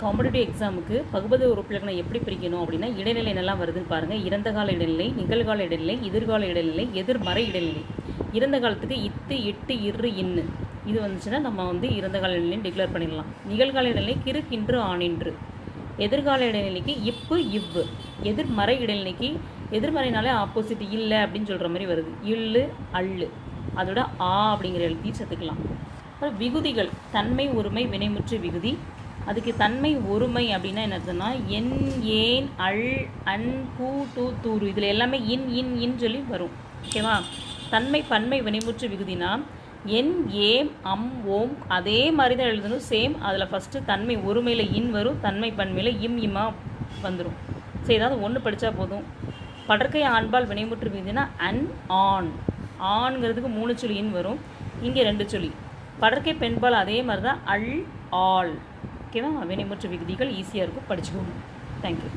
Competitive எக்ஸாமுக்கு பகுபத உறுப்பிலக்கணம் எப்படி பிரிக்கணும் அப்படின்னா இடைநிலை என்னெல்லாம் வருதுன்னு பாருங்கள். இறந்த கால இடைநிலை, நிகழ்கால இடைநிலை, எதிர்கால இடைநிலை, எதிர்மறை இடைநிலை. இறந்த காலத்துக்கு இத்து, இட்டு, இரு, இன்னு இது வந்துச்சுன்னா நம்ம இறந்த கால இடைநிலைன்னு டிக்ளேர் பண்ணிடலாம். நிகழ்கால இடைநிலை கிறு, கின்று, ஆனின்று. எதிர்கால இடைநிலைக்கு இப்பு, இவ்வு. எதிர்மறை இடைநிலைக்கு எதிர்மறைனாலே ஆப்போசிட் இல்லை அப்படின்னு சொல்கிற மாதிரி வருது. இல்லு, அள்ளு. அதோட ஆ அப்படிங்கிற எழுத்தையும் சேர்த்துக்கலாம். அப்புறம் விகுதிகள் தன்மை, ஒருமை, வினைமுற்று விகுதி. அதுக்கு தன்மை ஒருமை அப்படின்னா என்னதுன்னா என், ஏன், அள், அன், பூ, டூ, தூரு இதில் எல்லாமே இன் இன் இன் சொல்லி வரும். ஓகேவா? தன்மை பன்மை வினைமுற்று விகுதினா என், ஏம், அம், ஓம் அதே மாதிரி தான் எழுதணும். சேம். அதில் ஃபஸ்ட்டு தன்மை ஒருமையில் இன் வரும், தன்மை பன்மையில் இம் இம்மா வந்துடும். சரி, ஏதாவது ஒன்று படித்தா போதும். படற்கை ஆண்பால் வினைமுற்று விகுதினா அன், ஆன். ஆண்கிறதுக்கு 3 சொல்லி இன் வரும், இங்கே 2 சொல்லி. படற்கை பெண்பால் அதே மாதிரி தான் அள், ஆள். ஓகேவா? வினைமுற்று விகுதிகள் ஈஸியாக இருக்கும், படிச்சுக்கோங்க. தேங்க்யூ.